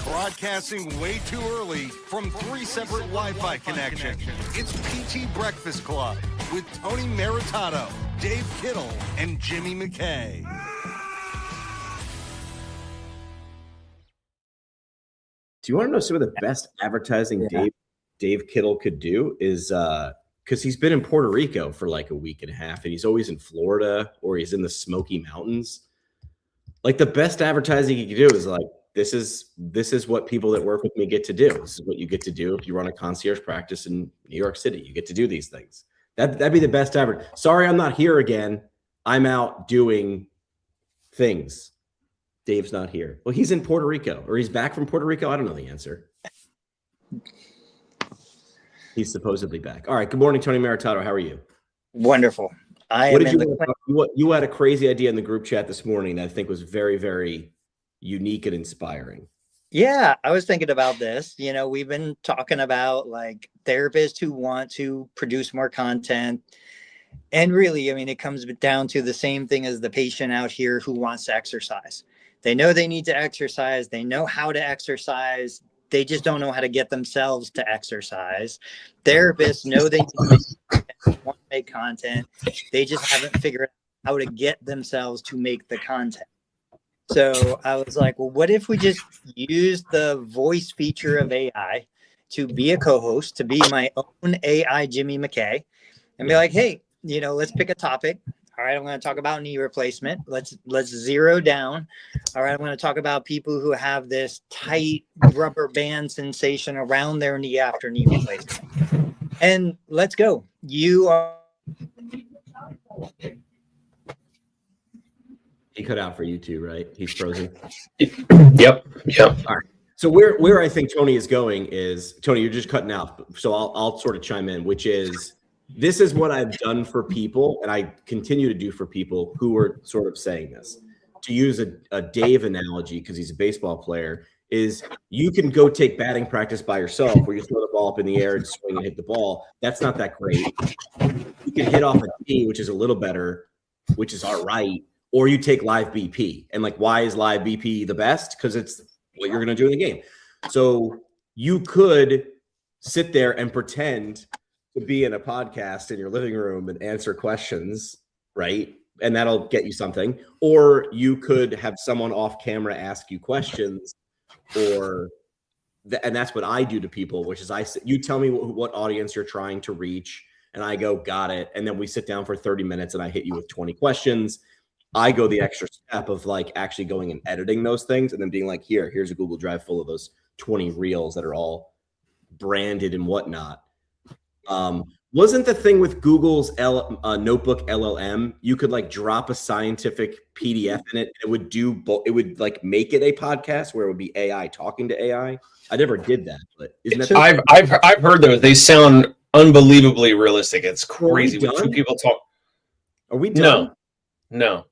Broadcasting way too early from 3 separate Wi-Fi connections. It's PT Breakfast Club with Tony Maritato, Dave Kittle, and Jimmy McKay. Do you want to know some of the best advertising Dave Kittle could do? Is because he's been in Puerto Rico for like a week and a half, and he's always in Florida or he's in the Smoky Mountains. Like the best advertising he could do is like, this is what people that work with me get to do. This is what you get to do if you run a concierge practice in New York City. You get to do these things. That'd be the best ever. Sorry, I'm not here again. I'm out doing things. Dave's not here. Well, he's in Puerto Rico, or he's back from Puerto Rico. I don't know the answer. He's supposedly back. All right. Good morning, Tony Maritato. How are you? Wonderful. You had a crazy idea in the group chat this morning that I think was very, very unique and inspiring. Yeah, I was thinking about this. You know, we've been talking about like therapists who want to produce more content. And really, I mean, it comes down to the same thing as the patient out here who wants to exercise. They know they need to exercise. They know how to exercise. They just don't know how to get themselves to exercise. Therapists know they want to make content. They just haven't figured out how to get themselves to make the content. So I was like, well, what if we just use the voice feature of AI to be a co-host, to be my own AI Jimmy McKay, and be like, hey, you know, let's pick a topic. All right, I'm going to talk about knee replacement. Let's zero down. All right, I'm going to talk about people who have this tight rubber band sensation around their knee after knee replacement. And let's go. You are. He cut out for you too, right? He's frozen. Yep. All right. So where I think Tony is going is, Tony, you're just cutting out. So I'll sort of chime in, which is, this is what I've done for people, and I continue to do for people who are sort of saying this. To use a Dave analogy, because he's a baseball player, is you can go take batting practice by yourself where you throw the ball up in the air and swing and hit the ball. That's not that great. You can hit off a tee, which is a little better, which is all right. Or you take live BP. And like, why is live BP the best? Because it's what you're going to do in the game. So you could sit there and pretend to be in a podcast in your living room and answer questions, right? And that'll get you something. Or you could have someone off camera ask you questions, and that's what I do to people, which is you tell me what audience you're trying to reach, and I go, got it. And then we sit down for 30 minutes and I hit you with 20 questions. I go the extra step of like actually going and editing those things and then being like, here's a Google Drive full of those 20 reels that are all branded and whatnot. Wasn't the thing with Google's Notebook LLM, you could like drop a scientific PDF in it, and it would do it would like make it a podcast where it would be AI talking to AI? I never did that, but isn't that? I've heard those. They sound unbelievably realistic. It's crazy when two people talk. Are we done? No.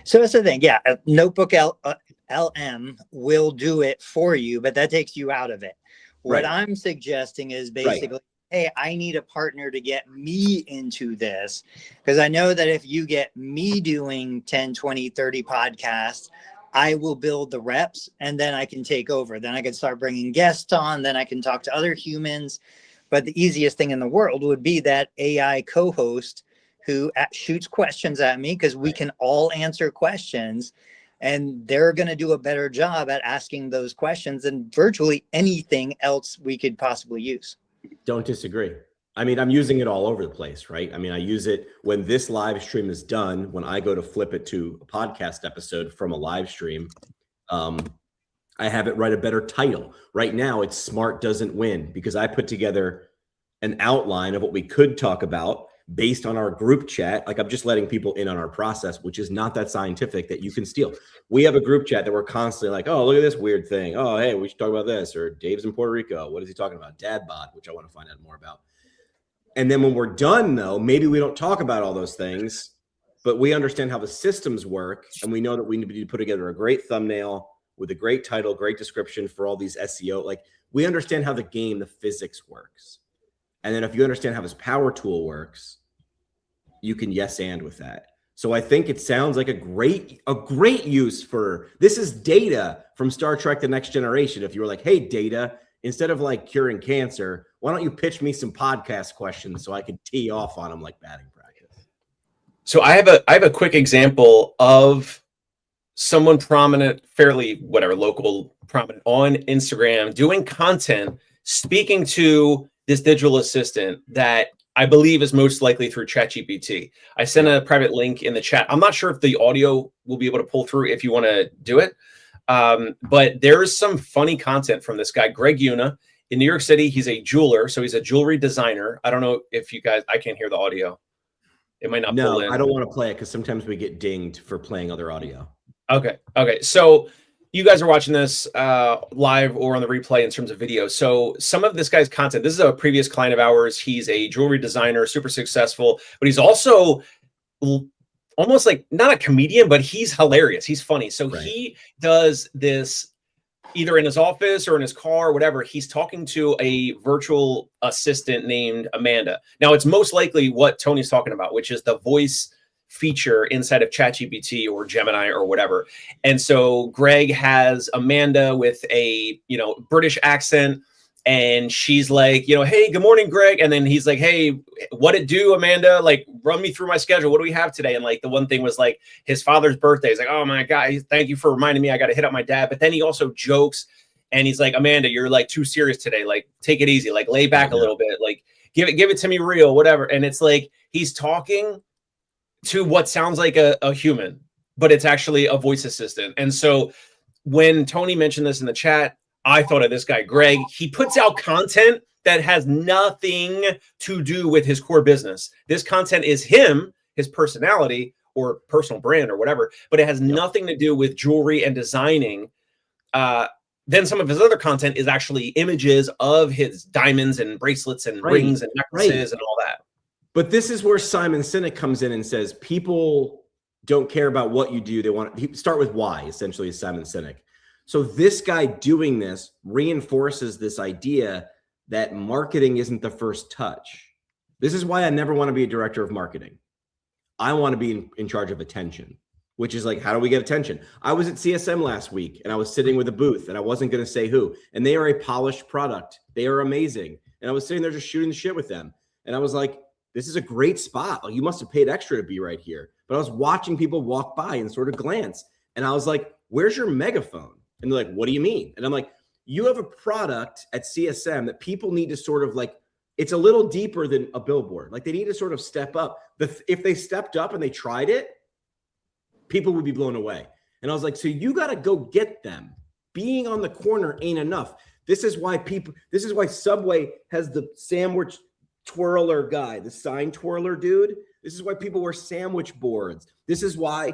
So that's the thing. Yeah, a Notebook LM will do it for you, but that takes you out of it. What I'm suggesting is basically, hey, I need a partner to get me into this, because I know that if you get me doing 10, 20, 30 podcasts, I will build the reps and then I can take over. Then I can start bringing guests on. Then I can talk to other humans. But the easiest thing in the world would be that AI co-host who shoots questions at me, because we can all answer questions, and they're going to do a better job at asking those questions than virtually anything else we could possibly use. Don't disagree. I mean, I'm using it all over the place, right? I mean, I use it when this live stream is done, when I go to flip it to a podcast episode from a live stream, I have it write a better title. Right now, it's Smart Doesn't Win, because I put together an outline of what we could talk about based on our group chat. Like, I'm just letting people in on our process, which is not that scientific that you can steal. We have a group chat that we're constantly like, oh, look at this weird thing. Oh, hey, we should talk about this. Or Dave's in Puerto Rico. What is he talking about? Dad bod, which I want to find out more about. And then when we're done, though, maybe we don't talk about all those things, but we understand how the systems work. And we know that we need to put together a great thumbnail with a great title, great description for all these SEO. Like, we understand how the physics works. And then if you understand how this power tool works, you can yes and with that. So I think it sounds like a great use for this. Is Data from Star Trek The Next Generation. If you were like, hey, Data, instead of like curing cancer, why don't you pitch me some podcast questions so I could tee off on them like batting practice? So I have a quick example of someone prominent, fairly whatever, local prominent on Instagram doing content, speaking to this digital assistant that I believe is most likely through ChatGPT. I sent a private link in the chat. I'm not sure if the audio will be able to pull through if you want to do it. But there's some funny content from this guy, Greg Una, in New York City. He's a jeweler, so he's a jewelry designer. I don't know if you guys, I can't hear the audio. It might not pull in. I don't want to play it because sometimes we get dinged for playing other audio. Okay. So you guys are watching this live or on the replay in terms of video. So some of this guy's content, this is a previous client of ours. He's a jewelry designer, super successful, but he's also almost like not a comedian, but he's hilarious. He's funny. So he does this either in his office or in his car or whatever. He's talking to a virtual assistant named Amanda. Now it's most likely what Tony's talking about, which is the voice feature inside of ChatGPT or Gemini or whatever. And so Greg has Amanda with a, British accent, and she's like, hey, good morning, Greg. And then he's like, hey, what it do, Amanda? Like, run me through my schedule. What do we have today? And like, the one thing was like his father's birthday. He's like, oh my God, thank you for reminding me. I got to hit up my dad. But then he also jokes and he's like, Amanda, you're like too serious today. Like, take it easy. Like, lay back a little bit. Like, give it to me real, whatever. And it's like, he's talking to what sounds like a human, but it's actually a voice assistant. And so when Tony mentioned this in the chat, I thought of this guy, Greg. He puts out content that has nothing to do with his core business. This content is him, his personality or personal brand or whatever, but it has nothing to do with jewelry and designing. Then some of his other content is actually images of his diamonds and bracelets and rings and necklaces and all that. But this is where Simon Sinek comes in and says, people don't care about what you do. They want to start with why, essentially, is Simon Sinek. So this guy doing this reinforces this idea that marketing isn't the first touch. This is why I never want to be a director of marketing. I want to be in charge of attention, which is like, how do we get attention? I was at CSM last week and I was sitting with a booth and I wasn't going to say who, and they are a polished product. They are amazing. And I was sitting there just shooting the shit with them. And I was like, this is a great spot. Like, you must have paid extra to be right here. But I was watching people walk by and sort of glance. And I was like, where's your megaphone? And they're like, what do you mean? And I'm like, you have a product at CSM that people need to sort of like, it's a little deeper than a billboard. Like, they need to sort of step up. But if they stepped up and they tried it, people would be blown away. And I was like, so you got to go get them. Being on the corner ain't enough. This is why Subway has the sandwich twirler guy, the sign twirler dude. This is why people wear sandwich boards. This is why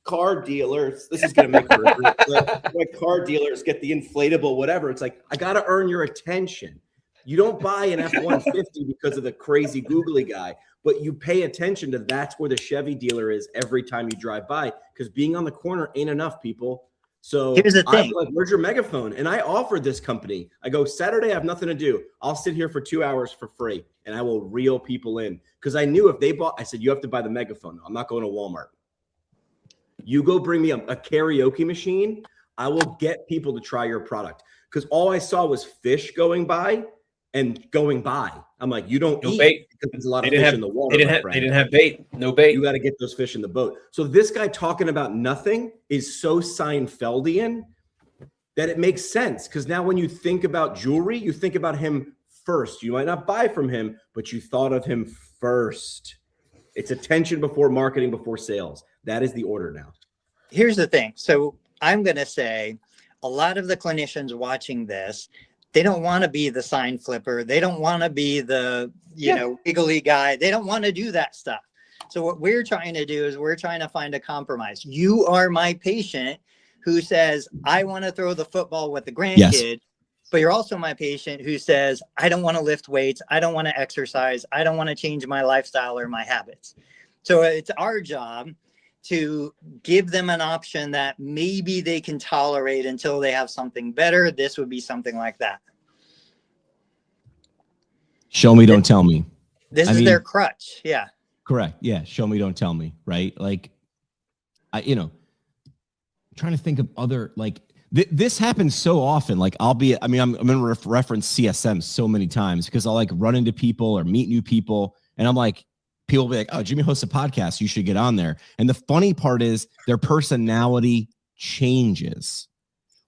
car dealers, this is going to make why car dealers get the inflatable whatever. It's like, I got to earn your attention. You don't buy an F-150 because of the crazy googly guy, but you pay attention to that's where the Chevy dealer is every time you drive by, because being on the corner ain't enough, people. So here's the thing. I'm like, where's your megaphone? And I offered this company, I go, Saturday, I have nothing to do. I'll sit here for 2 hours for free and I will reel people in. Because I knew if they bought, I said, you have to buy the megaphone. I'm not going to Walmart. You go bring me a karaoke machine. I will get people to try your product. Because all I saw was fish going by. I'm like, you don't eat bait. because there's a lot of fish in the water. They didn't have bait. No bait. You got to get those fish in the boat. So this guy talking about nothing is so Seinfeldian that it makes sense. Because now when you think about jewelry, you think about him first. You might not buy from him, but you thought of him first. It's attention before marketing, before sales. That is the order now. Here's the thing. So I'm going to say a lot of the clinicians watching this, they don't want to be the sign flipper. They don't want to be the, wiggly guy. They don't want to do that stuff. So what we're trying to do is we're trying to find a compromise. You are my patient who says, I want to throw the football with the grandkid, but you're also my patient who says, I don't want to lift weights. I don't want to exercise. I don't want to change my lifestyle or my habits. So it's our job to give them an option that maybe they can tolerate until they have something better. This would be something like that. Show me, don't tell me. This is their crutch. Yeah. Correct. Yeah. Show me, don't tell me. Right. Like, I'm trying to think of other, like, this happens so often. Like I'm going to reference CSM so many times because I'll like run into people or meet new people. And I'm like, people will be like, oh, Jimmy hosts a podcast. You should get on there. And the funny part is their personality changes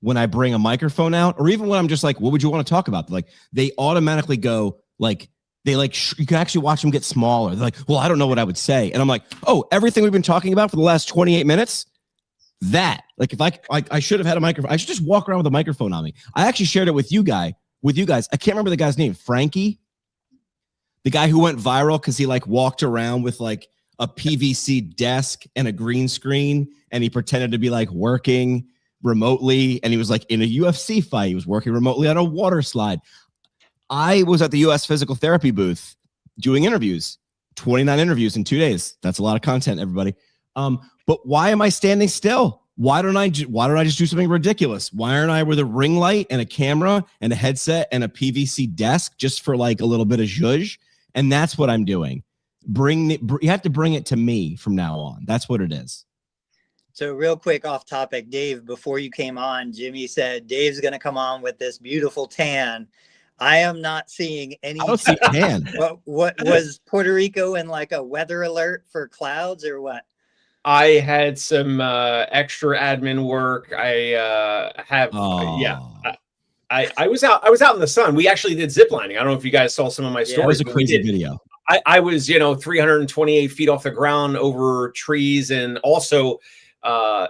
when I bring a microphone out, or even when I'm just like, what would you want to talk about? Like they automatically go like, you can actually watch them get smaller. They're like, well, I don't know what I would say. And I'm like, oh, everything we've been talking about for the last 28 minutes, that like, if I should have had a microphone, I should just walk around with a microphone on me. I actually shared it with you guys. I can't remember the guy's name, Frankie, the guy who went viral because he like walked around with like a PVC desk and a green screen. And he pretended to be like working remotely. And he was like in a UFC fight. He was working remotely on a water slide. I was at the US physical therapy booth doing interviews, 29 interviews in 2 days. That's a lot of content, everybody. But why am I standing still? Why don't I just do something ridiculous? Why aren't I with a ring light and a camera and a headset and a PVC desk just for like a little bit of zhuzh? And that's what I'm doing. You have to bring it to me from now on. That's what it is. So real quick off topic, Dave, before you came on, Jimmy said Dave's going to come on with this beautiful tan. I am not seeing any. I don't see tan. What was Puerto Rico in like a weather alert for clouds or what? I had some extra admin work. I was out in the sun. We actually did zip lining. I don't know if you guys saw some of my stories. It was a crazy video. I was 328 feet off the ground over trees, and also I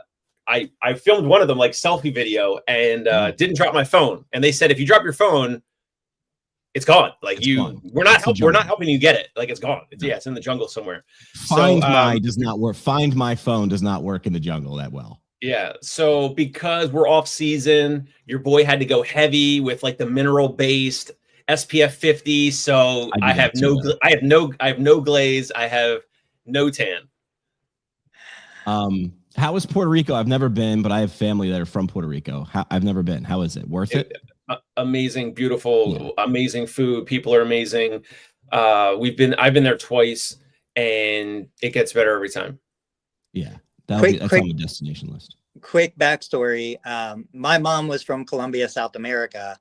filmed one of them like selfie video and didn't drop my phone. And they said if you drop your phone, it's gone. Like we're not helping you get it. Like it's gone. It's in the jungle somewhere. Find My does not work. Find My phone does not work in the jungle that well. Yeah. So because we're off season, your boy had to go heavy with like the mineral based SPF 50. So I have no glaze. I have no tan. How is Puerto Rico? I've never been, but I have family that are from Puerto Rico. I've never been. How is it? Worth it? Amazing, beautiful, amazing food. People are amazing. I've been there twice, and it gets better every time. Yeah, that's on the destination list. Quick backstory. My mom was from Colombia, South America.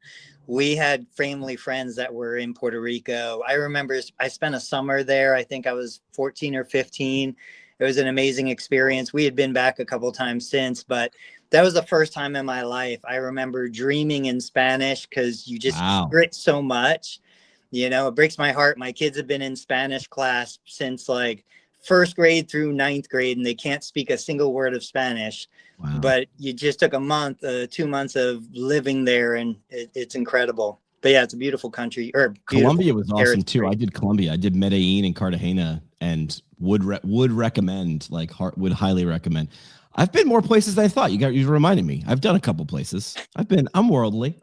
We had family friends that were in Puerto Rico. I remember I spent a summer there. I think I was 14 or 15. It was an amazing experience. We had been back a couple times since, but that was the first time in my life I remember dreaming in Spanish because you just hear it so much. It breaks my heart. My kids have been in Spanish class since like first grade through ninth grade, and they can't speak a single word of Spanish. Wow. But you just took a month, 2 months of living there, and it's incredible. But yeah, it's a beautiful country. Colombia was awesome too. I did Colombia. I did Medellin and Cartagena, and would recommend, would highly recommend. I've been more places than I thought. You reminded me. I've done a couple places. I'm worldly.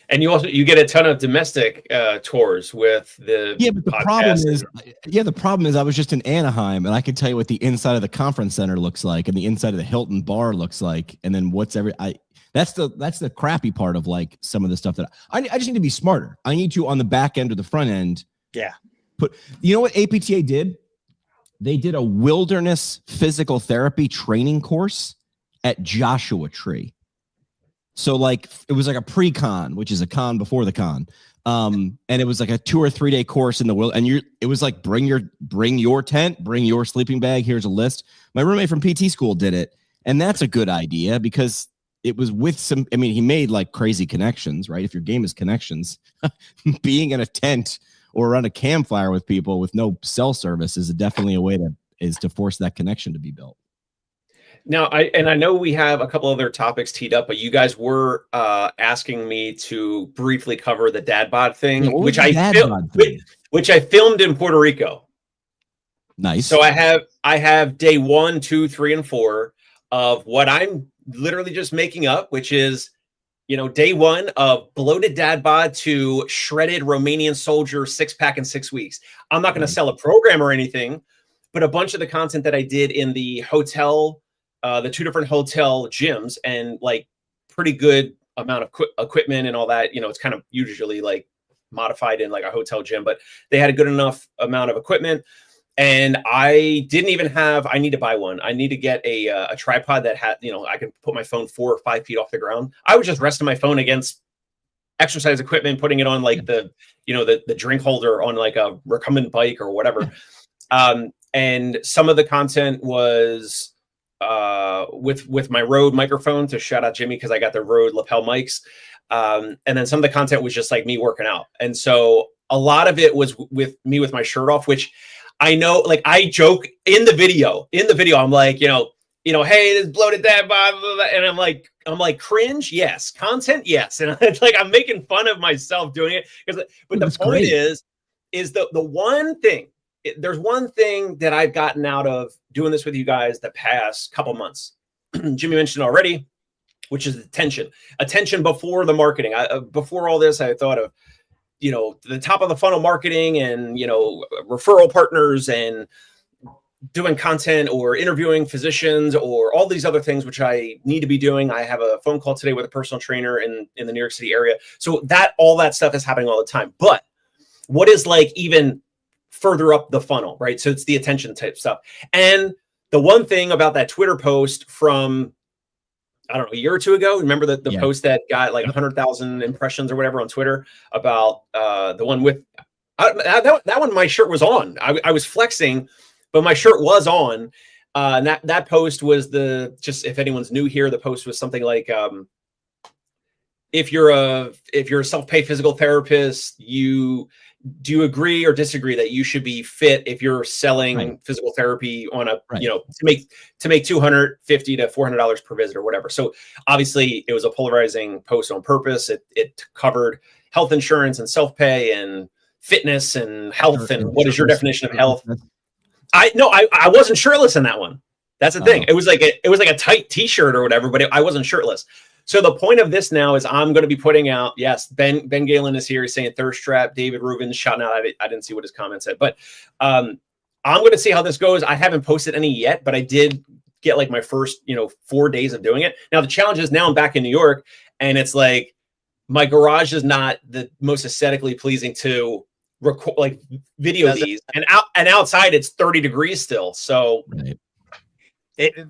And you get a ton of domestic tours with the but the problem is I was just in Anaheim, and I can tell you what the inside of the conference center looks like, and the inside of the Hilton bar looks like, and then that's the crappy part of like some of the stuff that I just need to be smarter. I need to on the back end or the front end. Yeah. You know what APTA did? They did a wilderness physical therapy training course at Joshua Tree. So like it was like a pre-con, which is a con before the con. And it was like a 2 or 3 day course in the world. And it was like bring your tent, bring your sleeping bag. Here's a list. My roommate from PT school did it. And that's a good idea because it was with he made like crazy connections, right? If your game is connections, being in a tent or around a campfire with people with no cell service is definitely a way to force that connection to be built. Now, I know we have a couple other topics teed up, but you guys were asking me to briefly cover the dad bod thing, which I filmed in Puerto Rico. Nice. So I have day 1, 2, 3, and 4 of what I'm literally just making up, which is day 1 of bloated dad bod to shredded Romanian soldier 6-pack in 6 weeks. I'm not going to sell a program or anything, but a bunch of the content that I did in the hotel, the 2 different hotel gyms, and like pretty good amount of equipment and all that. It's kind of usually like modified in like a hotel gym, but they had a good enough amount of equipment. And I didn't even have, I need to buy one. I need to get a tripod that had, you know, I can put my phone 4 or 5 feet off the ground. I was just resting my phone against exercise equipment, putting it on like the, you know, the drink holder on like a recumbent bike or whatever. And some of the content was with my Rode microphone, to shout out Jimmy, because I got the Rode lapel mics. And then some of the content was just like me working out. And so a lot of it was with me with my shirt off, which I know, like I joke in the video, I'm like, you know, hey, this bloated that, blah, blah, blah. And I'm like, cringe, yes. Content, yes. And it's like, I'm making fun of myself doing it. But the point is the one thing, there's one thing that I've gotten out of doing this with you guys the past couple months. Jimmy mentioned already, which is attention before the marketing. Before all this, I thought of, you know, the top of the funnel marketing and, you know, referral partners and doing content or interviewing physicians or all these other things, which I need to be doing. I have a phone call today with a personal trainer in the New York City area. So all that stuff is happening all the time. But what is like even further up the funnel, right? So it's the attention type stuff. And the one thing about that Twitter post from, I don't know, a year or two ago, remember the post that got like 100,000 impressions or whatever on Twitter about the one with that one, my shirt was on. I was flexing, but my shirt was on. And that post was just if anyone's new here, the post was something like, if you're a self-pay physical therapist, do you agree or disagree that you should be fit if you're selling physical therapy on a, you know, to make $250 to $400 per visit or whatever. So obviously it was a polarizing post on purpose. It covered health insurance and self-pay and fitness and health. And what is your definition of health? I wasn't shirtless in that one. That's the thing. It was like a tight t-shirt or whatever, but I wasn't shirtless. So the point of this now is I'm going to be putting out, yes, Ben Galen is here. He's saying thirst trap. David Rubin shouting out. I didn't see what his comment said, but I'm going to see how this goes. I haven't posted any yet, but I did get like my first, 4 days of doing it. Now the challenge is now I'm back in New York and it's like my garage is not the most aesthetically pleasing to record, like video these, and outside it's 30 degrees still. So. Right.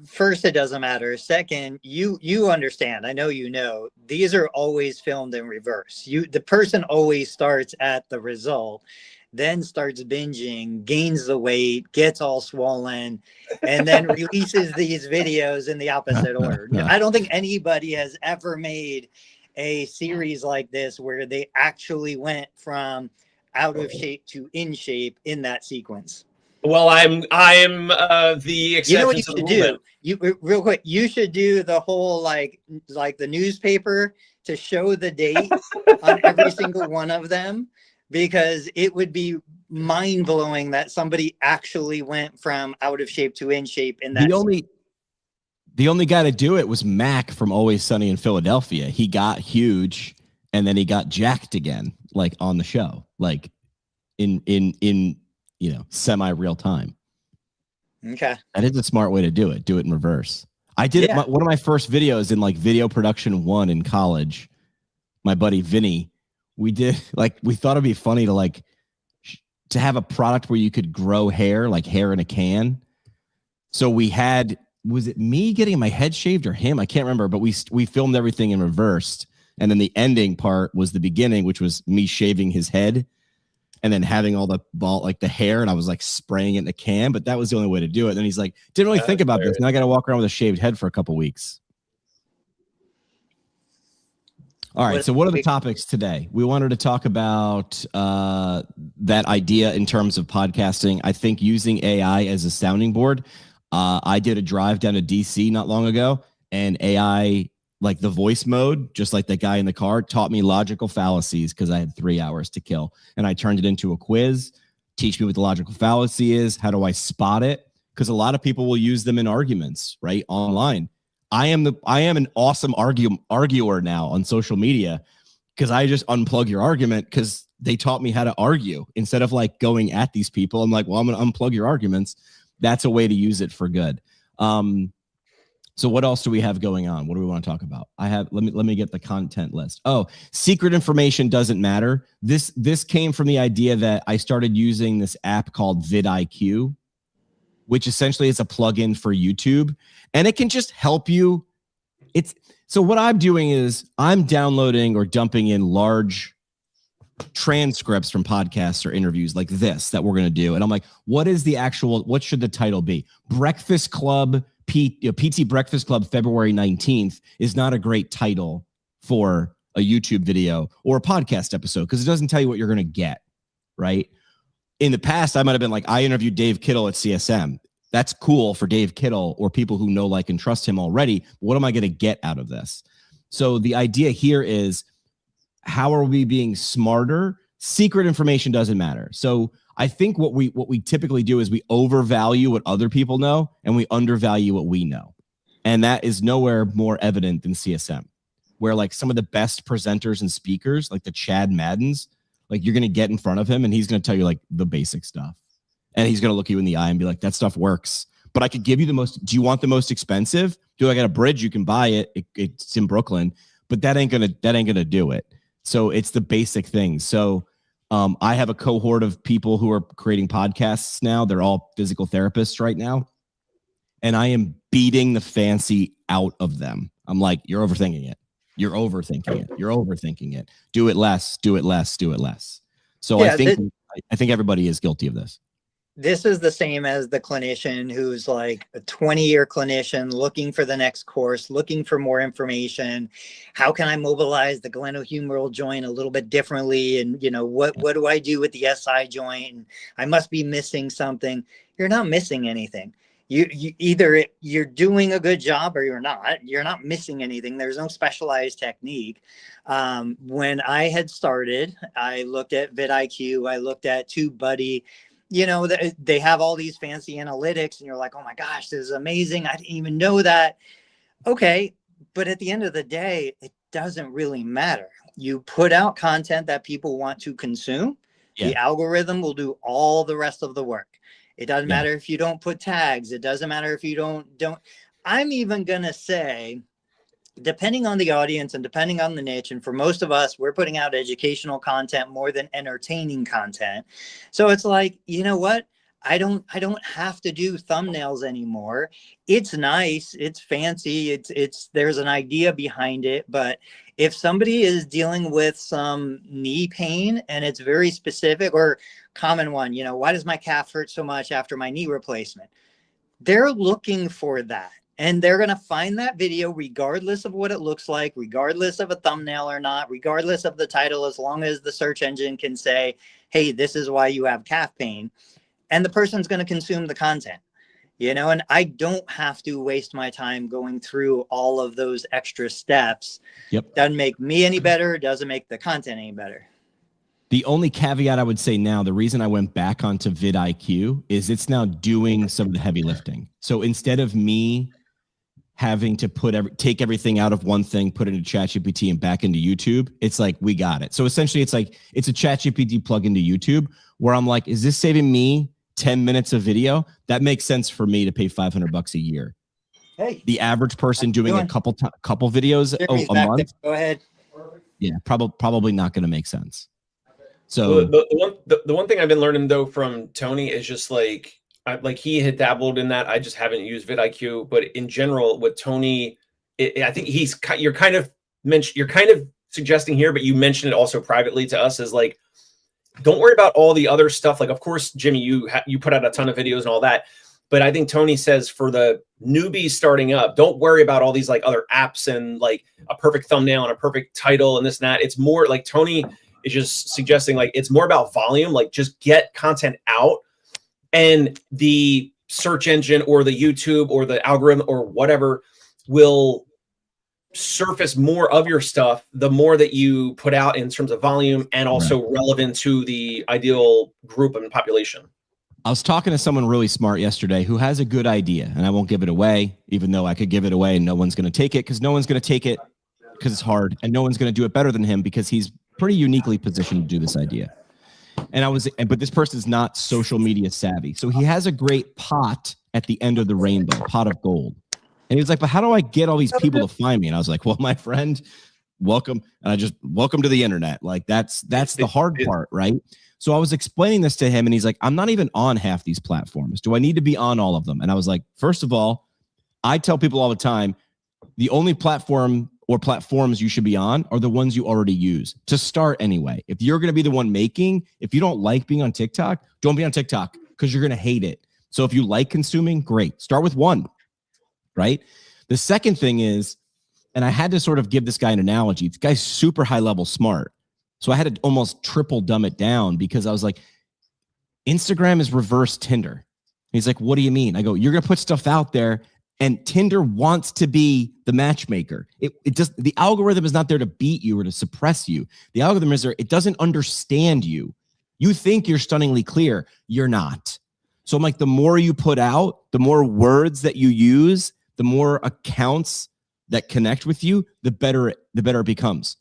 First, it doesn't matter. Second, you understand. I know you know. These are always filmed in reverse. The person always starts at the result, then starts binging, gains the weight, gets all swollen, and then releases these videos in the opposite order. I don't think anybody has ever made a series like this where they actually went from out of shape to in shape in that sequence. Well, I'm the exception. You know what you should do? You real quick. You should do the whole like the newspaper to show the date on every single one of them, because it would be mind blowing that somebody actually went from out of shape to in shape in that. The only guy to do it was Mac from Always Sunny in Philadelphia. He got huge and then he got jacked again, like on the show, like in semi real time. Okay. That is a smart way to do it. Do it in reverse. I did it. One of my first videos in like video production 1 in college, my buddy Vinny, we thought it'd be funny to have a product where you could grow hair, like hair in a can. So was it me getting my head shaved or him? I can't remember, but we filmed everything in reversed. And then the ending part was the beginning, which was me shaving his head and then having all the hair, and I was like spraying it in a can, but that was the only way to do it. And then he's like, didn't really think about this. Now I got to walk around with a shaved head for a couple weeks. All right. So what are the topics today? We wanted to talk about that idea in terms of podcasting. I think using AI as a sounding board. I did a drive down to DC not long ago, and AI, like the voice mode, just like the guy in the car, taught me logical fallacies because I had 3 hours to kill. And I turned it into a quiz. Teach me what the logical fallacy is. How do I spot it? Because a lot of people will use them in arguments, right? Online. I am an awesome arguer now on social media because I just unplug your argument because they taught me how to argue instead of like going at these people. I'm like, well, I'm going to unplug your arguments. That's a way to use it for good. So what else do we have going on? What do we want to talk about? Let me get the content list. Oh, secret information doesn't matter. This came from the idea that I started using this app called vidIQ, which essentially is a plugin for YouTube, and it can just help you. So what I'm doing is I'm downloading or dumping in large transcripts from podcasts or interviews like this that we're going to do. And I'm like, what should the title be? Breakfast Club, PT Breakfast Club, February 19th is not a great title for a YouTube video or a podcast episode because it doesn't tell you what you're going to get, right? In the past, I might have been like, I interviewed Dave Kittle at CSM. That's cool for Dave Kittle or people who know, like, and trust him already. What am I going to get out of this? So the idea here is, how are we being smarter? Secret information doesn't matter. So I think what we typically do is we overvalue what other people know and we undervalue what we know. And that is nowhere more evident than CSM, where like some of the best presenters and speakers, like the Chad Maddens, like you're going to get in front of him and he's going to tell you like the basic stuff. And he's going to look you in the eye and be like, that stuff works. But I could give you do you want the most expensive? Do I got a bridge? You can buy it. It's in Brooklyn, but that ain't going to do it. So it's the basic things. So I have a cohort of people who are creating podcasts now. They're all physical therapists right now. And I am beating the fancy out of them. I'm like, you're overthinking it. You're overthinking it. You're overthinking it. Do it less, do it less, do it less. So yeah, I think everybody is guilty of this. This is the same as the clinician who's like a 20-year clinician looking for the next course, looking for more information. How can I mobilize the glenohumeral joint a little bit differently? And, you know, what do I do with the SI joint? And I must be missing something. You're not missing anything. You either you're doing a good job or you're not. You're not missing anything. There's no specialized technique. When I had started, I looked at vidIQ. I looked at TubeBuddy. You know, they have all these fancy analytics and you're like, oh my gosh, this is amazing. I didn't even know that. Okay. But at the end of the day, it doesn't really matter. You put out content that people want to consume. Yeah. The algorithm will do all the rest of the work. It doesn't matter if you don't put tags. It doesn't matter if you don't. I'm even going to say, depending on the audience and depending on the niche, and for most of us, we're putting out educational content more than entertaining content. So it's like, you know what? I don't have to do thumbnails anymore. It's nice, it's fancy, there's an idea behind it. But if somebody is dealing with some knee pain and it's very specific, or common one, you know, why does my calf hurt so much after my knee replacement? They're looking for that. And they're going to find that video regardless of what it looks like, regardless of a thumbnail or not, regardless of the title, as long as the search engine can say, hey, this is why you have calf pain. And the person's going to consume the content, you know, and I don't have to waste my time going through all of those extra steps. Yep. Doesn't make me any better. Doesn't make the content any better. The only caveat I would say now, the reason I went back onto vidIQ is it's now doing some of the heavy lifting. So instead of me having to take everything out of one thing, put it into ChatGPT and back into YouTube, it's like, we got it. So essentially it's like, it's a ChatGPT plug into YouTube where I'm like, is this saving me 10 minutes of video? That makes sense for me to pay $500 a year. Hey, the average person doing a couple videos a month. Go ahead. Yeah, probably not going to make sense. So the one thing I've been learning though from Tony is just like he had dabbled in that. I just haven't used vidIQ, but in general, with Tony, I think you're kind of suggesting here, but you mentioned it also privately to us as like, don't worry about all the other stuff. Like, of course, Jimmy, you put out a ton of videos and all that, but I think Tony says for the newbies starting up, don't worry about all these like other apps and like a perfect thumbnail and a perfect title and this and that. It's more like Tony is just suggesting like it's more about volume, like just get content out. And the search engine or the YouTube or the algorithm or whatever will surface more of your stuff the more that you put out in terms of volume and also relevant to the ideal group and population. I was talking to someone really smart yesterday who has a good idea, and I won't give it away, even though I could give it away and no one's going to take it because no one's going to take it because it's hard, and no one's going to do it better than him because he's pretty uniquely positioned to do this idea. But this person's not social media savvy. So he has a great pot at the end of the rainbow, pot of gold. And he was like, but how do I get all these people to find me? And I was like, well, my friend, welcome. And I just welcome to the internet. Like that's the hard part, right? So I was explaining this to him and he's like, I'm not even on half these platforms. Do I need to be on all of them? And I was like, first of all, I tell people all the time, the only platform or platforms you should be on are the ones you already use to start anyway. If you're going to be the one making, if you don't like being on TikTok, don't be on TikTok because you're going to hate it. So if you like consuming, great. Start with one, right? The second thing is, and I had to sort of give this guy an analogy. This guy's super high level smart. So I had to almost triple dumb it down because I was like, Instagram is reverse Tinder. He's like, what do you mean? I go, you're going to put stuff out there and Tinder wants to be the matchmaker. It just, the algorithm is not there to beat you or to suppress you. The algorithm is there. It doesn't understand you. You think you're stunningly clear. You're not. So I'm like, the more you put out, the more words that you use, the more accounts that connect with you, the better it becomes.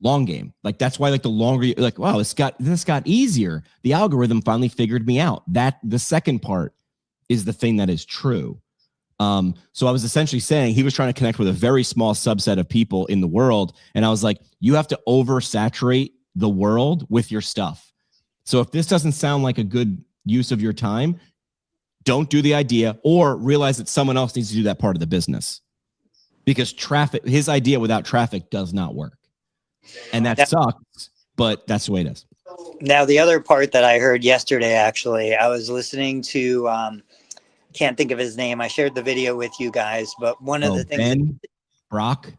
Long game. Like that's why, like the longer you like, wow, this got easier. The algorithm finally figured me out. That the second part is the thing that is true. So I was essentially saying he was trying to connect with a very small subset of people in the world. And I was like, you have to oversaturate the world with your stuff. So if this doesn't sound like a good use of your time, don't do the idea or realize that someone else needs to do that part of the business. Because his idea without traffic does not work. And that sucks, but that's the way it is. Now, the other part that I heard yesterday, actually, I was listening to, can't think of his name. I shared the video with you guys, but one of the things. Ben Brock?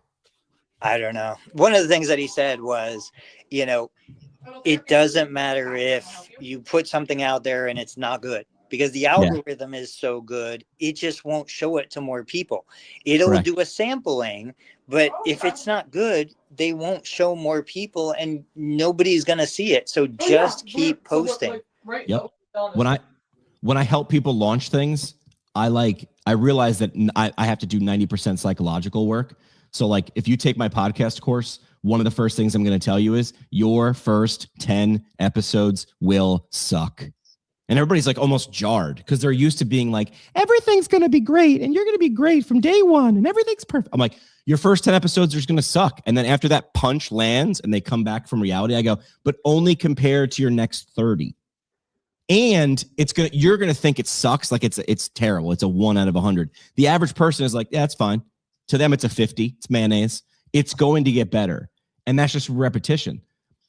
I don't know. One of the things that he said was, it doesn't matter if you put something out there and it's not good. Because the algorithm is so good, it just won't show it to more people. It'll do a sampling, but if it's not good, they won't show more people and nobody's going to see it. So just keep posting. Yep. When I help people launch things, I realize that I have to do 90% psychological work. So like if you take my podcast course, one of the first things I'm going to tell you is your first 10 episodes will suck. And everybody's like almost jarred because they're used to being like, everything's going to be great and you're going to be great from day one and everything's perfect. I'm like, your first 10 episodes are just going to suck. And then after that punch lands and they come back from reality, I go, but only compared to your next 30. And you're going to think it sucks. Like it's terrible. It's a 1 out of 100. The average person is like, yeah, it's fine. To them, it's a 50. It's mayonnaise. It's going to get better. And that's just repetition.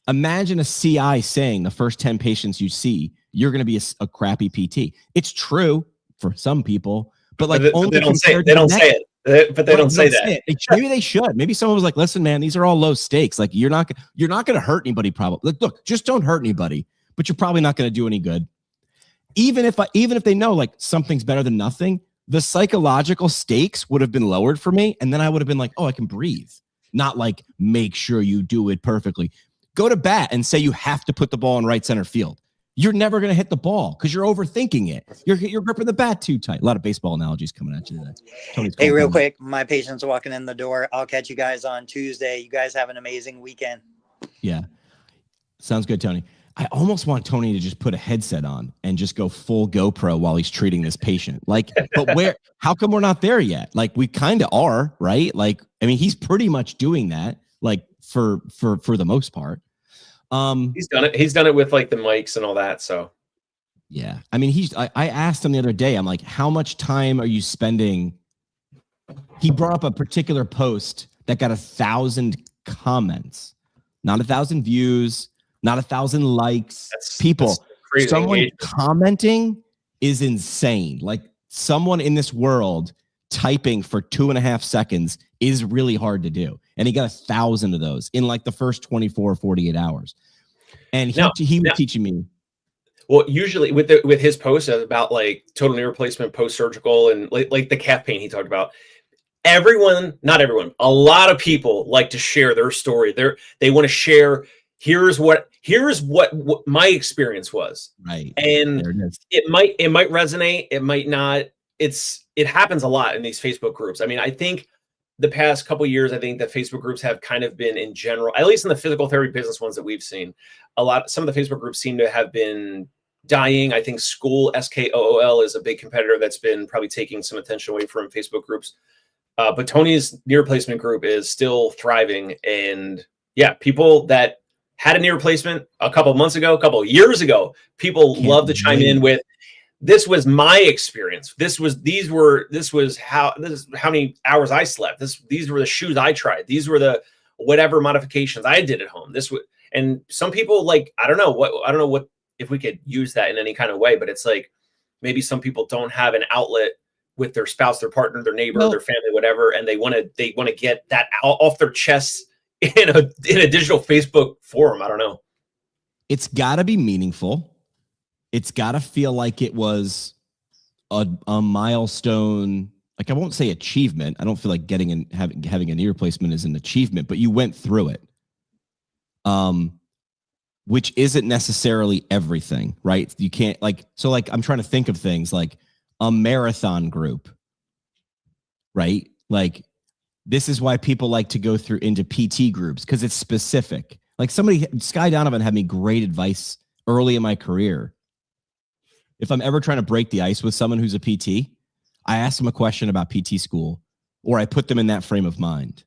Imagine a CI saying the first 10 patients you see, you're going to be a crappy PT. It's true for some people, but like only they don't say it. They don't say it. But they don't say that. Maybe they should. Maybe someone was like, listen, man, these are all low stakes. Like you're not going to hurt anybody probably. Look, just don't hurt anybody, but you're probably not going to do any good. Even if they know like something's better than nothing, the psychological stakes would have been lowered for me. And then I would have been like, oh, I can breathe. Not like make sure you do it perfectly. Go to bat and say you have to put the ball in right center field. You're never going to hit the ball because you're overthinking it. You're gripping the bat too tight. A lot of baseball analogies coming at you today. Hey, real quick, my patient's walking in the door. I'll catch you guys on Tuesday. You guys have an amazing weekend. Yeah. Sounds good, Tony. I almost want Tony to just put a headset on and just go full GoPro while he's treating this patient. Like, but how come we're not there yet? Like we kind of are, right? Like, I mean, he's pretty much doing that, like for the most part. He's done it with like the mics and all that. So yeah, I mean, I asked him the other day, I'm like, how much time are you spending? He brought up a particular post that got 1,000 comments, not 1,000 views, not 1,000 likes. That's crazy. Someone engagement. Commenting is insane. Like someone in this world typing for 2.5 seconds is really hard to do. And he got 1,000 of those in like the first 24 or 48 hours. And he was teaching me. Well, usually with his posts about like total knee replacement, post-surgical, and like the calf pain he talked about, not everyone, a lot of people like to share their story. They want to share, here's what my experience was. Right. And it might resonate, it might not. It happens a lot in these Facebook groups. I mean, I think the past couple of years, I think that Facebook groups have kind of been in general, at least in the physical therapy business ones that we've seen, some of the Facebook groups seem to have been dying. I think School, SKOOL, is a big competitor that's been probably taking some attention away from Facebook groups. But Tony's knee replacement group is still thriving. And yeah, people that had a knee replacement a couple of months ago, a couple of years ago, people love to chime in with, this was my experience. This is how many hours I slept. These were the shoes I tried. These were the whatever modifications I did at home. And some people, like, I don't know what if we could use that in any kind of way, but it's like maybe some people don't have an outlet with their spouse, their partner, their neighbor, their family, whatever, and they want to get that out off their chest in a digital Facebook forum. I don't know. It's got to be meaningful. It's got to feel like it was a milestone. Like, I won't say achievement. I don't feel like having a knee replacement is an achievement, but you went through it. Which isn't necessarily everything, right? You can't I'm trying to think of things like a marathon group, right? Like, this is why people like to go through into PT groups, because it's specific. Like, Sky Donovan had me great advice early in my career. If I'm ever trying to break the ice with someone who's a PT, I ask them a question about PT school, or I put them in that frame of mind.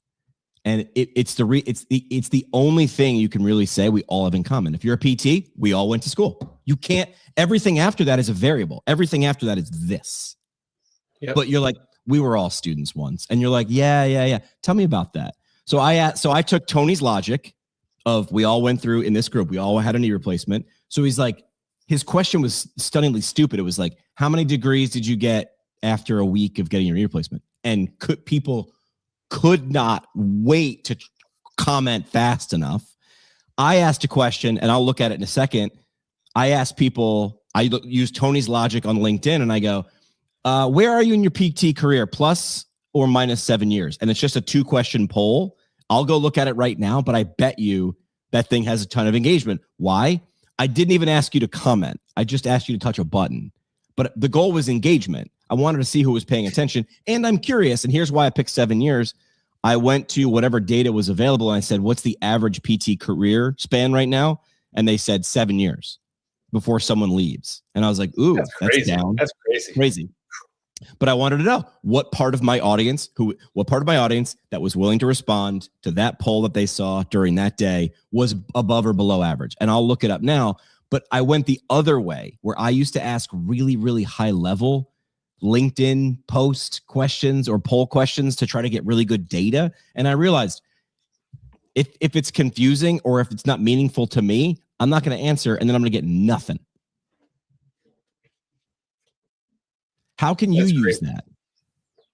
And it's the only thing you can really say we all have in common. If you're a PT, we all went to school. You can't, everything after that is a variable. Everything after that is this. Yep. But you're like, we were all students once. And you're like, yeah. Tell me about that. So I took Tony's logic of, we all went through in this group, we all had a knee replacement. So he's like, his question was stunningly stupid. It was like, how many degrees did you get after a week of getting your knee replacement? And people could not wait to comment fast enough. I asked a question, and I'll look at it in a second. I asked people, I use Tony's logic on LinkedIn, and I go, where are you in your PT career, plus or minus 7 years? And it's just a 2-question poll. I'll go look at it right now, but I bet you that thing has a ton of engagement. Why? I didn't even ask you to comment. I just asked you to touch a button. But the goal was engagement. I wanted to see who was paying attention. And I'm curious, and here's why I picked 7 years. I went to whatever data was available, and I said, what's the average PT career span right now? And they said 7 years before someone leaves. And I was like, ooh, that's down. That's crazy. But I wanted to know what part of my audience that was willing to respond to that poll that they saw during that day was above or below average. And I'll look it up now. But I went the other way, where I used to ask really, really high level LinkedIn post questions or poll questions to try to get really good data. And I realized if it's confusing or if it's not meaningful to me, I'm not going to answer, and then I'm going to get nothing. How can you use that?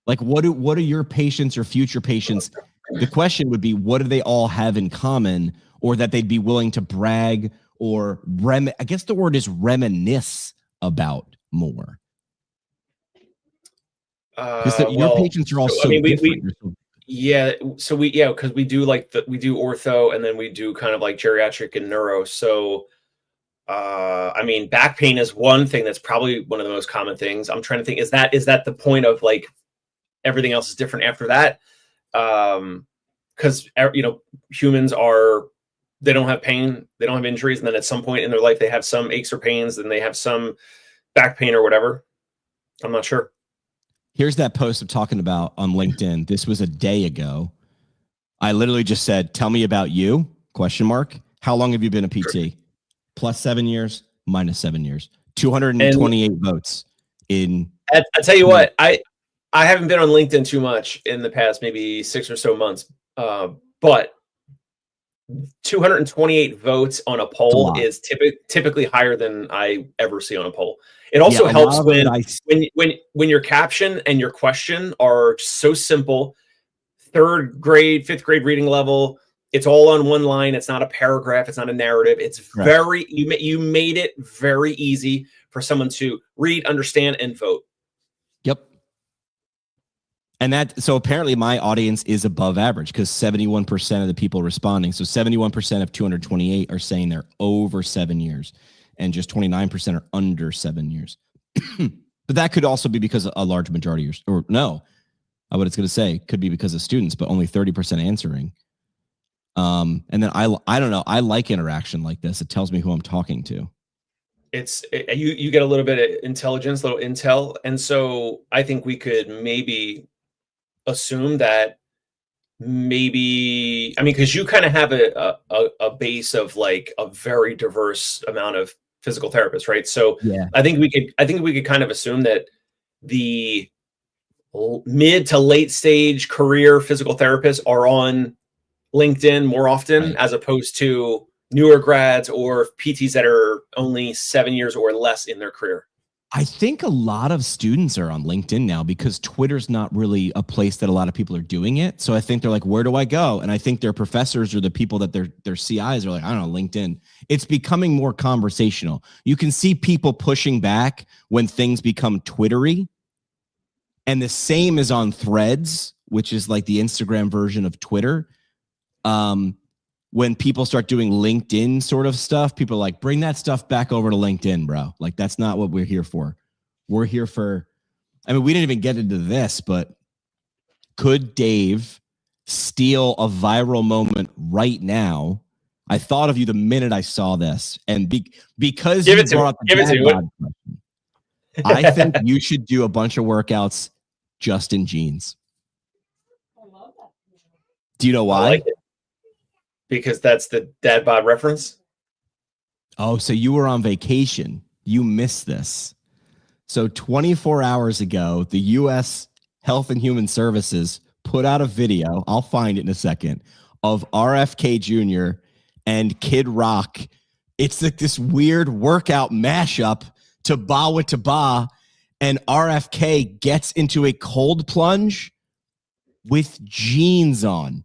Like, what are your patients or future patients? The question would be, what do they all have in common, or that they'd be willing to brag or I guess the word is reminisce about more. Your patients are all different. Because we do we do ortho, and then we do kind of like geriatric and neuro. So, back pain is one thing that's probably one of the most common things. I'm trying to think, is that the point of like everything else is different after that? Because humans they don't have pain, they don't have injuries, and then at some point in their life they have some aches or pains, and they have some back pain or whatever. I'm not sure. Here's that post I'm talking about on LinkedIn. This was a day ago. I literally just said, tell me about you, ? How long have you been a PT? Sure. Plus 7 years, minus 7 years. 228 votes in. I tell you what, I haven't been on LinkedIn too much in the past maybe 6 or so months, but 228 votes on a poll is typically higher than I ever see on a poll. It also helps when your caption and your question are so simple, 3rd grade, 5th grade reading level. It's all on one line. It's not a paragraph. It's not a narrative. It's you made it very easy for someone to read, understand, and vote. Yep. And so apparently my audience is above average, because 71% of the people responding. So 71% of 228 are saying they're over 7 years, and just 29% are under 7 years. But that could also be because a large majority I was going to say could be because of students, but only 30% answering. And then I don't know. I like interaction like this. It tells me who I'm talking to. you get a little bit of intelligence, a little intel, and so I think we could maybe assume that maybe, I mean, because you kind of have a base of like a very diverse amount of physical therapists, right? So Yeah. I think we could kind of assume that the mid to late stage career physical therapists are on LinkedIn more often, Right. as opposed to newer grads or PTs that are only 7 years or less in their career. I think a lot of students are on LinkedIn now because Twitter's not really a place that a lot of people are doing it. So I think they're like, where do I go? And I think their professors or the people that their CIs are like, I don't know, LinkedIn. It's becoming more conversational. You can see people pushing back when things become Twittery. And the same is on Threads, which is like the Instagram version of Twitter. When people start doing LinkedIn sort of stuff, people are like, bring that stuff back over to LinkedIn, bro. Like, that's not what we're here for. We're here for, I mean, we didn't even get into this, but could Dave steal a viral moment right now? I thought of you the minute I saw this. And because you brought up the dad bod question, I think you should do a bunch of workouts just in jeans. Do you know why? I like it. Because that's the dad bod reference. Oh, so you were on vacation. You missed this. So 24 hours ago, the U.S. Health and Human Services put out a video, I'll find it in a second, of RFK Jr. and Kid Rock. It's like this weird workout mashup to ba with to ba, and RFK gets into a cold plunge with jeans on.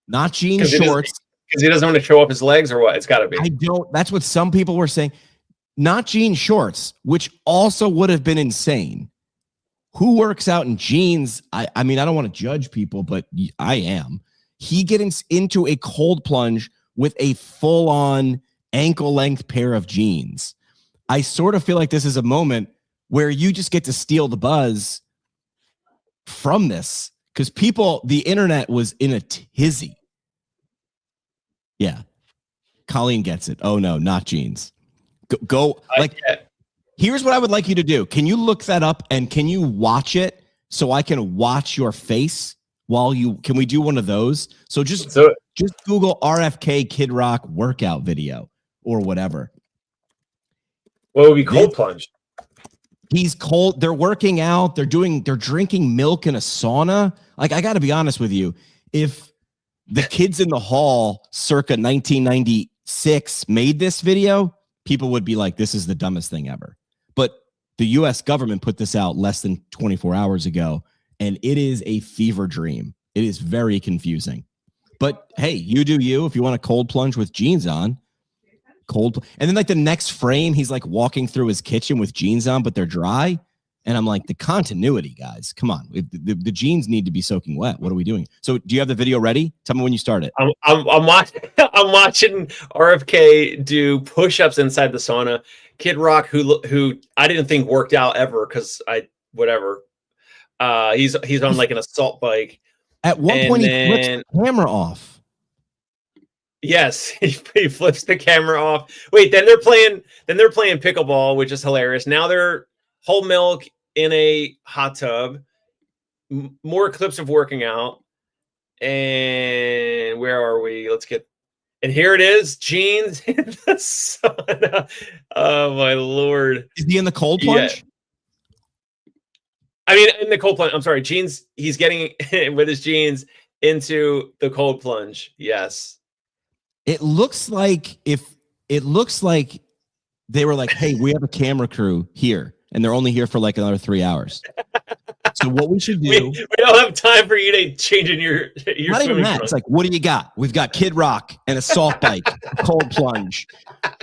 Not jean shorts. Because he doesn't want to show up his legs, or what? It's got to be. I don't. That's what some people were saying. Not jean shorts, which also would have been insane. Who works out in jeans? I mean, I don't want to judge people, but I am. He gets into a cold plunge with a full-on ankle-length pair of jeans. I sort of feel like this is a moment where you just get to steal the buzz from this. Because the internet was in a tizzy. Yeah. Colleen gets it. Oh, no, not jeans. Here's what I would like you to do. Can you look that up and can you watch it so I can watch your face can we do one of those? So just Google RFK Kid Rock workout video or whatever. What would be cold plunge? He's cold. They're working out. They're drinking milk in a sauna. Like, I got to be honest with you. If the kids in the hall circa 1996 made this video, people would be like, this is the dumbest thing ever. But the U.S. government put this out less than 24 hours ago, and it is a fever dream. It is very confusing. But hey, you do you. If you want a cold plunge with jeans on, and then like the next frame, he's like walking through his kitchen with jeans on, but they're dry. And I'm like, the continuity, guys, come on. The jeans need to be soaking wet. What are we doing? So do you have the video ready? Tell me when you start it. I'm watching RFK do push-ups inside the sauna. Kid Rock, who I didn't think worked out ever because he's on like an assault bike. At one point, he flips the camera off. Yes, he flips the camera off. Wait, then they're playing pickleball, which is hilarious. Now they're whole milk in a hot tub. More clips of working out. And where are we? And here it is, jeans in the sauna. Oh my Lord. Is he in the cold plunge? Yeah. I mean, in the cold plunge. I'm sorry, jeans. He's getting with his jeans into the cold plunge. Yes. It looks like they were like, hey, we have a camera crew here, and they're only here for like another 3 hours. So what we should do? We don't have time for you to change in your not even that. It's like, what do you got? We've got Kid Rock, an assault bike, a cold plunge,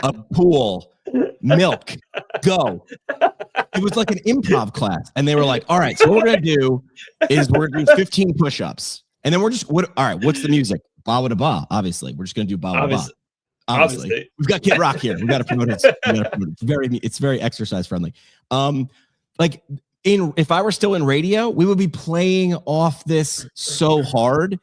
a pool, milk, go. It was like an improv class, and they were like, all right, so what we're gonna do is we're gonna do 15 push-ups, and then all right, what's the music? Ba with a ba, obviously. We're just gonna do ba with a ba. Obviously. We've got Kid Rock here. We gotta promote it. It's very exercise friendly. If I were still in radio, we would be playing off this so hard.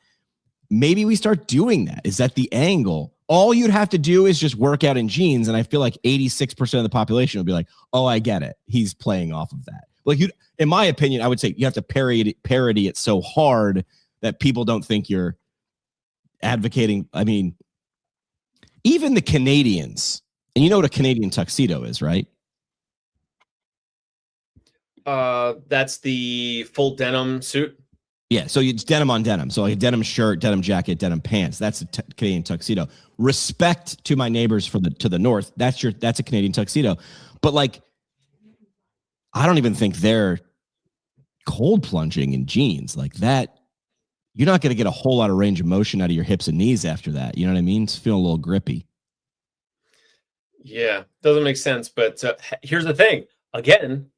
Maybe we start doing that. Is that the angle all you'd have to do is just work out in jeans. And I feel like 86% of the population would be like, oh, I get it. He's playing off of that. Like, you, in my opinion, I would say you have to parody it so hard that people don't think you're advocating. I mean, even the Canadians, and you know what a Canadian tuxedo is, right? That's the full denim suit. Yeah, so it's denim on denim. So like a denim shirt, denim jacket, denim pants. That's a Canadian tuxedo. Respect to my neighbors to the north. That's a Canadian tuxedo. But like, I don't even think they're cold plunging in jeans like that. You're not going to get a whole lot of range of motion out of your hips and knees after that. You know what I mean? It's feeling a little grippy. Yeah, doesn't make sense. But here's the thing. Again,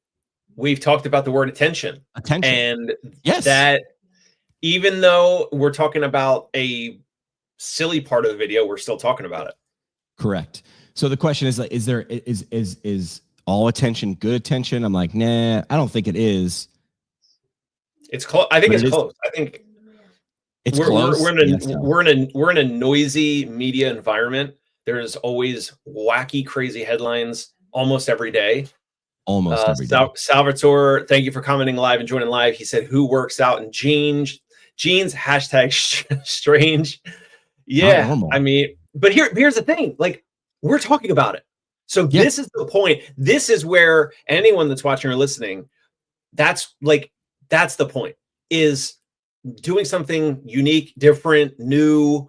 we've talked about the word attention. And yes, that even though we're talking about a silly part of the video, we're still talking about it. Correct. So the question is like, is all attention good attention? I'm like, nah, I don't think it is. It's close. I think it's close. I think it's close. We're in a noisy media environment. There's always wacky, crazy headlines almost every day. Almost every day. Salvatore, thank you for commenting live and joining live. He said, "Who works out in jeans? Hashtag strange." Yeah, I mean, but here's the thing. Like, we're talking about it. So this is the point. This is where anyone that's watching or listening, that's the point, is doing something unique, different, new,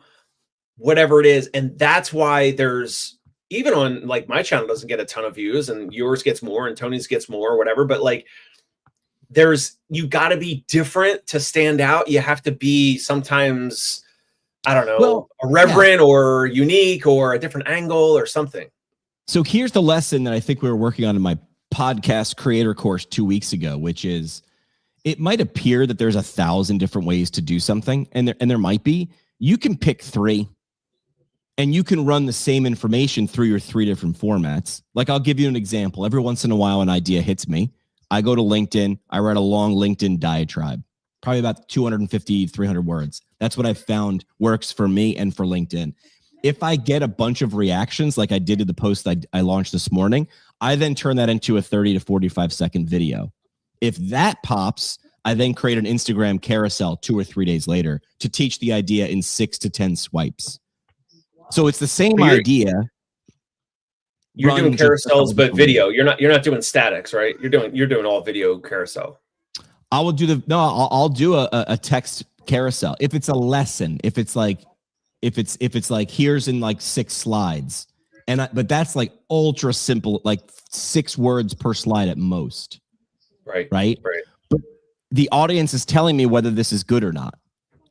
whatever it is. And that's why there's, even on like my channel doesn't get a ton of views and yours gets more and Tony's gets more or whatever. But like, you got to be different to stand out. You have to be sometimes, I don't know, irreverent or unique or a different angle or something. So here's the lesson that I think we were working on in my podcast creator course 2 weeks ago, which is, it might appear that there's 1,000 different ways to do something, and there might be. You can pick 3, and you can run the same information through your 3 different formats. Like, I'll give you an example. Every once in a while, an idea hits me. I go to LinkedIn. I write a long LinkedIn diatribe, probably about 250, 300 words. That's what I've found works for me and for LinkedIn. If I get a bunch of reactions, like I did to the post I launched this morning, I then turn that into a 30 to 45 second video. If that pops, I then create an Instagram carousel 2 or 3 days later to teach the idea in 6 to 10 swipes. So it's the same idea. You're doing carousels, but video. You're not doing statics, right? You're doing all video carousel. I'll do a text carousel. If it's a lesson, if it's like here's in like 6 slides. But that's like ultra simple, like 6 words per slide at most. Right. But the audience is telling me whether this is good or not.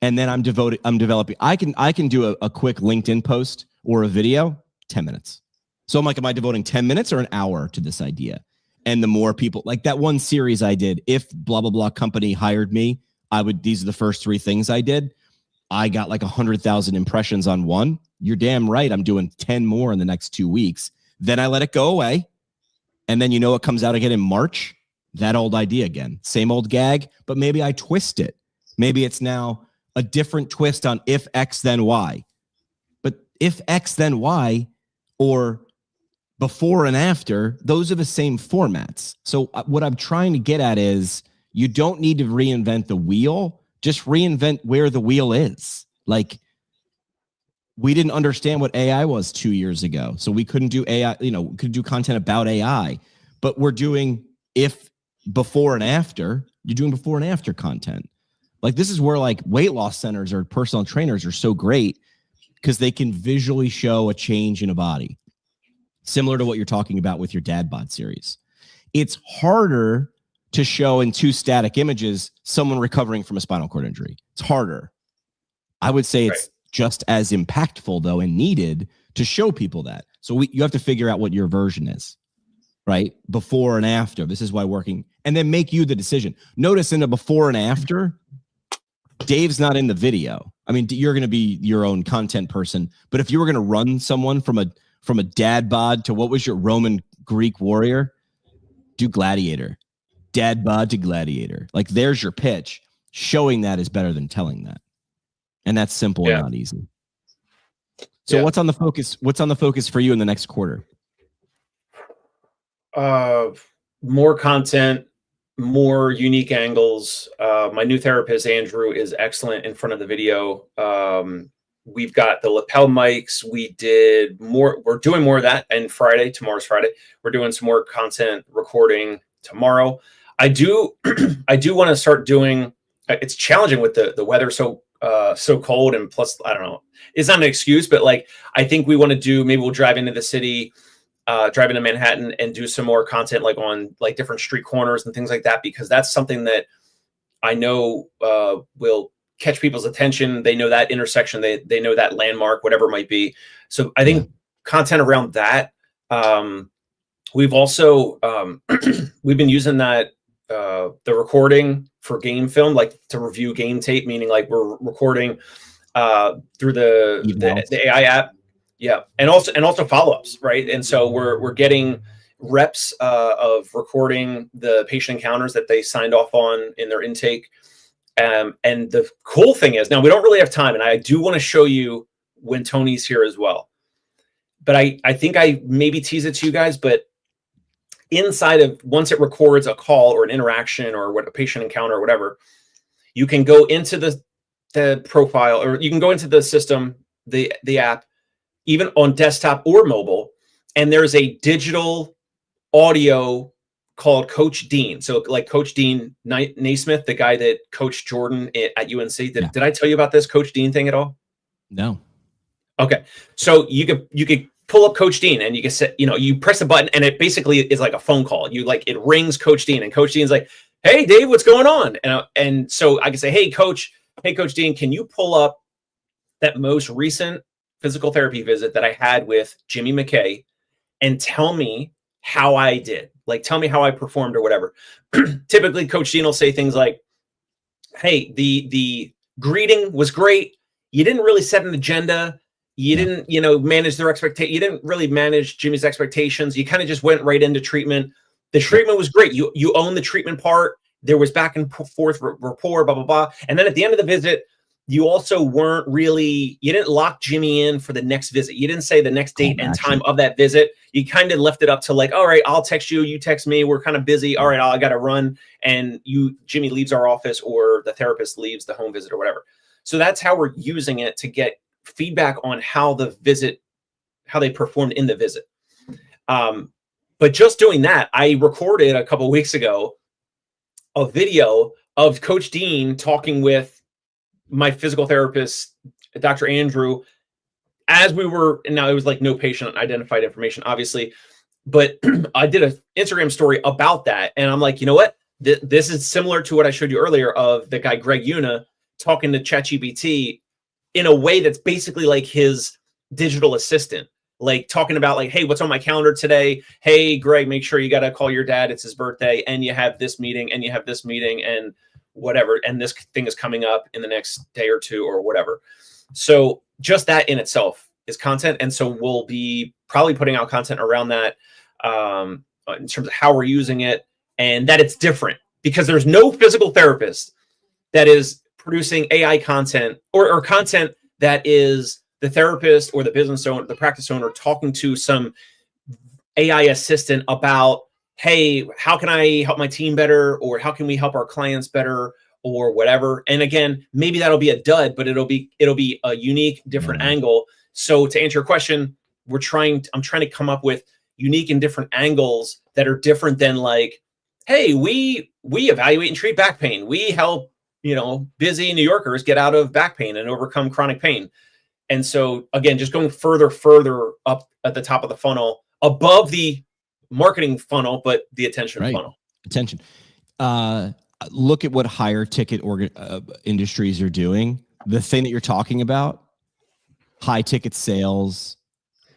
And then I'm developing. I can do a quick LinkedIn post or a video, 10 minutes. So I'm like, am I devoting 10 minutes or an hour to this idea? And the more people, like that one series I did, if blah, blah, blah company hired me, these are the first 3 things I did. I got like 100,000 impressions on one. You're damn right. I'm doing 10 more in the next 2 weeks. Then I let it go away. And then, what comes out again in March? That old idea again, same old gag, but maybe I twist it. Maybe it's now a different twist on if X, then Y. But if X, then Y, or before and after, those are the same formats. So what I'm trying to get at is you don't need to reinvent the wheel. Just reinvent where the wheel is. Like, we didn't understand what AI was 2 years ago. So we couldn't do AI, we could do content about AI, but we're doing before and after. You're doing before and after content. Like, this is where like weight loss centers or personal trainers are so great because they can visually show a change in a body. Similar to what you're talking about with your dad bod series. It's harder to show in 2 static images someone recovering from a spinal cord injury. It's harder. I would say it's just as impactful though and needed to show people that. So you have to figure out what your version is, right? Before and after. This is why working, and then make you the decision. Notice in the before and after, Dave's not in the video. I mean, you're going to be your own content person, but if you were going to run someone from a dad bod to what was your Roman Greek warrior, do gladiator. Dad bod to gladiator. Like, there's your pitch. Showing that is better than telling that. And that's simple and not easy. So Yeah. what's on the focus? What's on the focus for you in the next quarter? More content, more unique angles. My new therapist, Andrew, is excellent in front of the video. We've got the lapel mics. We're doing more of that. And tomorrow's Friday, we're doing some more content recording tomorrow. I do want to start doing, it's challenging with the weather so cold, and plus, I don't know, it's not an excuse, but like, I think we want to do, maybe we'll drive into the city, drive into Manhattan and do some more content like on like different street corners and things like that, because that's something that I know will catch people's attention. They know that intersection, they know that landmark, whatever it might be. So I think content around that. We've also we've been using that the recording for game film, like to review game tape, meaning like we're recording through the AI app. Yeah. And also follow-ups, right? And so we're getting reps of recording the patient encounters that they signed off on in their intake. And the cool thing is, now we don't really have time, and I do want to show you when Tony's here as well. But I think I maybe tease it to you guys, but inside of, once it records a call or an interaction or what a patient encounter or whatever, you can go into the profile, or you can go into the system, the app, even on desktop or mobile, and there's a digital audio called Coach Dean. So like Coach Dean Naismith, the guy that coached Jordan at UNC. Did I tell you about this Coach Dean thing at all? No. Okay. So you could pull up Coach Dean, and you can set, you press a button, and it basically is like a phone call. It rings Coach Dean, and Coach Dean's like, "Hey Dave, what's going on?" And so I can say, Hey Coach Dean, can you pull up that most recent physical therapy visit that I had with Jimmy McKay and tell me how I did, like, tell me how I performed or whatever. Typically Coach Dean will say things like, "Hey, the greeting was great. You didn't really set an agenda. You didn't, manage their expectation. You didn't really manage Jimmy's expectations. You kind of just went right into treatment. The treatment was great. You own the treatment part. There was back and forth rapport, blah, blah, blah. And then at the end of the visit, you also you didn't lock Jimmy in for the next visit. You didn't say the next date and time of that visit. You kind of left it up to like, all right, I'll text you, you text me. We're kind of busy. All right, I got to run." And Jimmy leaves our office, or the therapist leaves the home visit or whatever. So that's how we're using it to get feedback on how they performed in the visit. But just doing that, I recorded a couple of weeks ago a video of Coach Dean talking with my physical therapist, Dr. Andrew, as we were, and now it was like no patient identified information, obviously, but I did an Instagram story about that. And I'm like, you know what? This is similar to what I showed you earlier of the guy, Greg Una, talking to ChatGPT in a way that's basically like his digital assistant, like talking about like, "Hey, what's on my calendar today? Hey, Greg, make sure you got to call your dad. It's his birthday. And you have this meeting, and you have this meeting, and whatever. And this thing is coming up in the next day or two or whatever." So just that in itself is content. And so we'll be probably putting out content around that in terms of how we're using it, and that it's different, because there's no physical therapist that is producing AI content or content that is the therapist or the business owner, the practice owner, talking to some AI assistant about, "Hey, how can I help my team better?" Or "How can we help our clients better?" Or whatever. And again, maybe that'll be a dud, but it'll be a unique, different angle. So to answer your question, I'm trying to come up with unique and different angles that are different than like, "Hey, we evaluate and treat back pain. We help, busy New Yorkers get out of back pain and overcome chronic pain." And so again, just going further up at the top of the funnel, above the marketing funnel, but the attention funnel. Attention. Look at what higher ticket industries are doing. The thing that you're talking about, high ticket sales,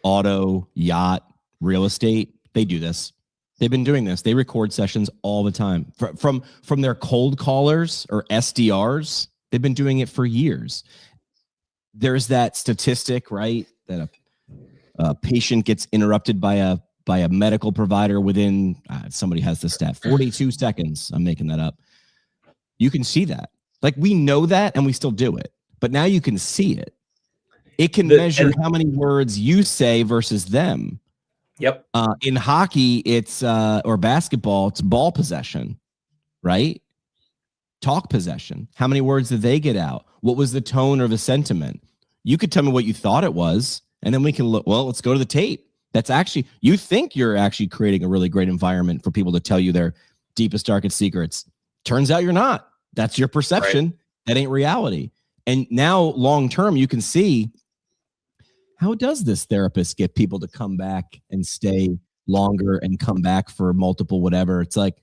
auto, yacht, real estate, they do this. They've been doing this. They record sessions all the time from their cold callers or SDRs. They've been doing it for years. There's that statistic, right, that a patient gets interrupted by a medical provider within, somebody has the stat, 42 seconds. I'm making that up. You can see that. Like, we know that and we still do it. But now you can see it. It can measure how many words you say versus them. Yep. In hockey, it's or basketball, it's ball possession, right? Talk possession. How many words did they get out? What was the tone or the sentiment? You could tell me what you thought it was, and then we can look. Well, let's go to the tape. That's actually, you think you're actually creating a really great environment for people to tell you their deepest, darkest secrets. Turns out you're not. That's your perception. Right. That ain't reality. And now, long term, you can see, how does this therapist get people to come back and stay longer and come back for multiple whatever? It's like,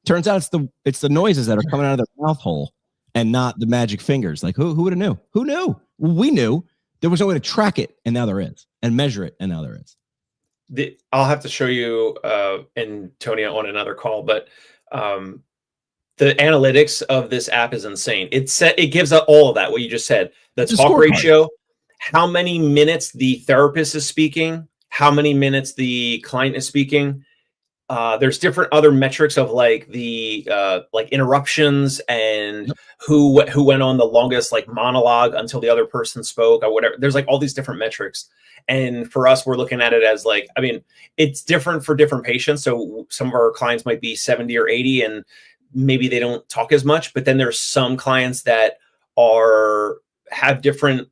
turns out it's the noises that are coming out of their mouth hole and not the magic fingers. Like, who would have knew? Who knew? We knew. There was no way to track it, and now there is, and measure it, and now there is. I'll have to show you and Tony on another call, but the analytics of this app is insane. It gives out all of that, what you just said. The talk ratio, how many minutes the therapist is speaking, how many minutes the client is speaking. There's different other metrics of like the like interruptions and who went on the longest like monologue until the other person spoke or whatever. There's like all these different metrics. And for us, we're looking at it as like, I mean, it's different for different patients. So some of our clients might be 70 or 80 and maybe they don't talk as much, but then there's some clients that have different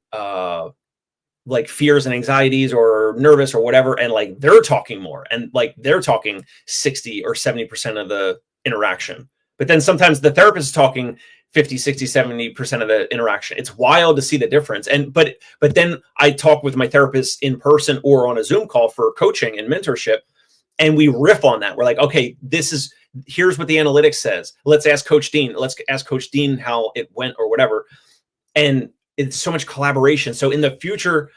like fears and anxieties or nervous or whatever. And like, they're talking more and like they're talking 60 or 70% of the interaction. But then sometimes the therapist is talking 50, 60, 70% of the interaction. It's wild to see the difference. And, but then I talk with my therapist in person or on a Zoom call for coaching and mentorship. And we riff on that. We're like, okay, here's what the analytics says. Let's ask Coach Dean. Let's ask Coach Dean how it went or whatever. And it's so much collaboration. So in the future,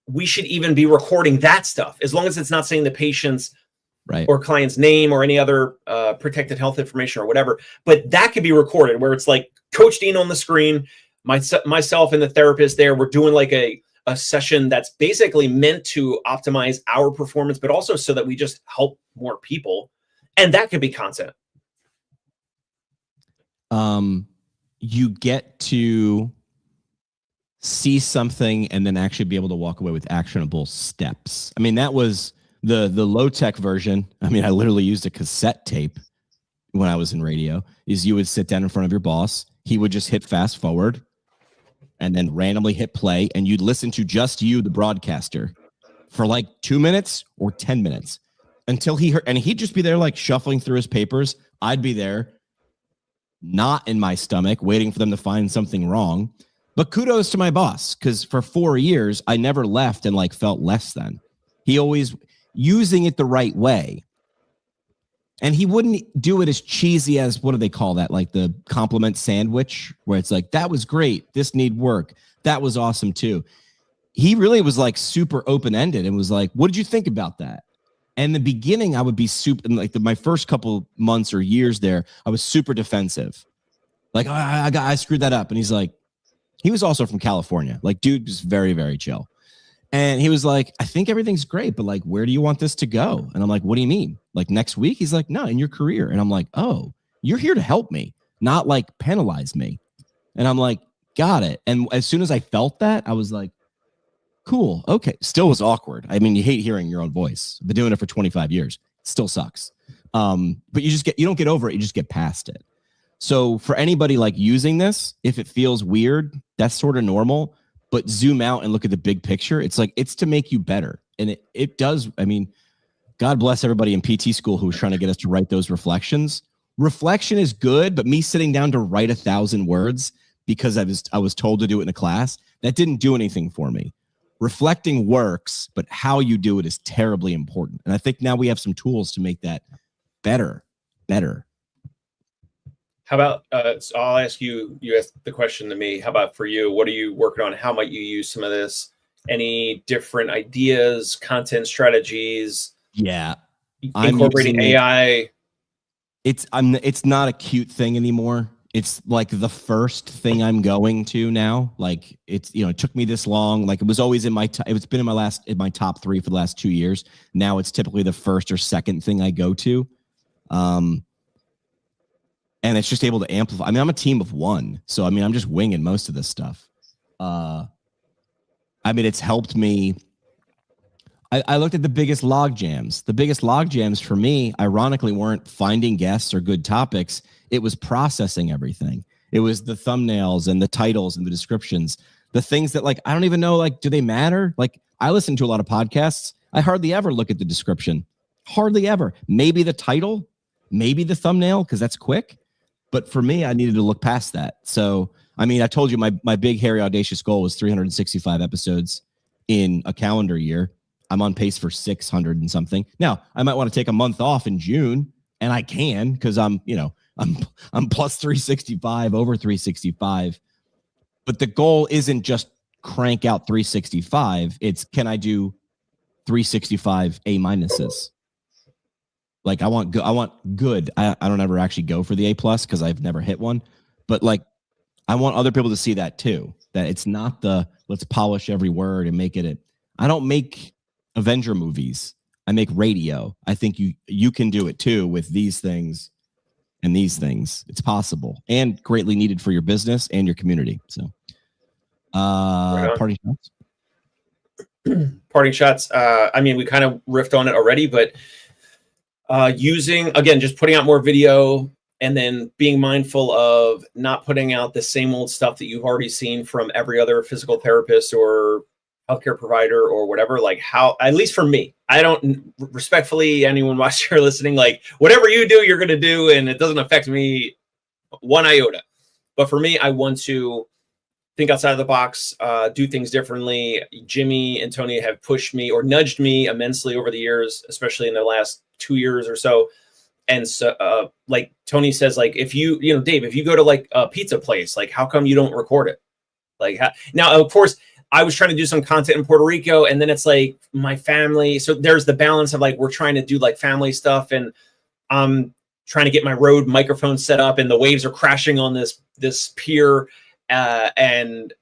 we should even be recording that stuff as long as it's not saying the patient's or client's name or any other protected health information or whatever. But that could be recorded where it's like Coach Dean on the screen, myself and the therapist there. We're doing like a session that's basically meant to optimize our performance, but also so that we just help more people. And that could be content. You get to see something and then actually be able to walk away with actionable steps. I mean, that was the low-tech version. I mean, I literally used a cassette tape when I was in radio. Is you would sit down in front of your boss. He would just hit fast forward and then randomly hit play. And you'd listen to just you, the broadcaster, for like 2 minutes or 10 minutes until he heard. And he'd just be there like shuffling through his papers. I'd be there, not in my stomach, waiting for them to find something wrong. But kudos to my boss, because for 4 years, I never left and like felt less than. He always using it the right way. And he wouldn't do it as cheesy as, what do they call that? Like the compliment sandwich, where it's like, that was great. This need work. That was awesome too. He really was like super open-ended and was like, what did you think about that? And in the beginning, I would be super, like my first couple months or years there, I was super defensive. Like, I screwed that up. And he's like, he was also from California. Like, dude was very, very chill. And he was like, I think everything's great, but like, where do you want this to go? And I'm like, what do you mean? Like next week? He's like, no, in your career. And I'm like, oh, you're here to help me, not like penalize me. And I'm like, got it. And as soon as I felt that, I was like, cool. Okay. Still was awkward. I mean, you hate hearing your own voice. I've been doing it for 25 years. It still sucks. But you don't get over it. You just get past it. So for anybody like using this, if it feels weird, that's sort of normal, but zoom out and look at the big picture. It's like, it's to make you better. And it does. I mean, God bless everybody in PT school who was trying to get us to write those reflections. Reflection is good, but me sitting down to write 1,000 words because I was told to do it in a class, that didn't do anything for me. Reflecting works, but how you do it is terribly important. And I think now we have some tools to make that better. How about, so I'll ask you asked the question to me. How about for you? What are you working on? How might you use some of this? Any different ideas, content strategies? Yeah. Incorporating AI. It's not a cute thing anymore. It's like the first thing I'm going to now. Like it took me this long. Like it was always in my top 3 for the last 2 years. Now it's typically the first or second thing I go to. And it's just able to amplify. I mean, I'm a team of one. So, I mean, I'm just winging most of this stuff. I mean, it's helped me. I looked at the biggest log jams. The biggest log jams for me, ironically, weren't finding guests or good topics. It was processing everything. It was the thumbnails and the titles and the descriptions, the things that like, I don't even know, like, do they matter? Like, I listen to a lot of podcasts. I hardly ever look at the description. Hardly ever. Maybe the title, maybe the thumbnail, because that's quick. But for me, I needed to look past that. So, I mean, I told you my big, hairy, audacious goal was 365 episodes in a calendar year. I'm on pace for 600 and something. Now, I might want to take a month off in June, and I can because I'm plus 365, over 365. But the goal isn't just crank out 365. It's, can I do 365 A minuses? Like I want good. I don't ever actually go for the A plus because I've never hit one. But like, I want other people to see that too. That it's not the let's polish every word and make it. I don't make Avenger movies. I make radio. I think you can do it too with these things and these things. It's possible and greatly needed for your business and your community. So, party shots. Parting shots. I mean, we kind of riffed on it already, but using, again, just putting out more video and then being mindful of not putting out the same old stuff that you've already seen from every other physical therapist or healthcare provider or whatever. Like how, at least for me, I don't, respectfully, anyone watching or listening, like whatever you do, you're going to do, and it doesn't affect me one iota. But for me, I want to think outside of the box, do things differently. Jimmy and Tony have pushed me or nudged me immensely over the years, especially in the last 2 years or so. And so, like Tony says, like, if you know, Dave, if you go to like a pizza place, like, how come you don't record it? Like, now, of course, I was trying to do some content in Puerto Rico, and then it's like my family. So there's the balance of like, we're trying to do like family stuff, and I'm trying to get my Rode microphone set up, and the waves are crashing on this pier. And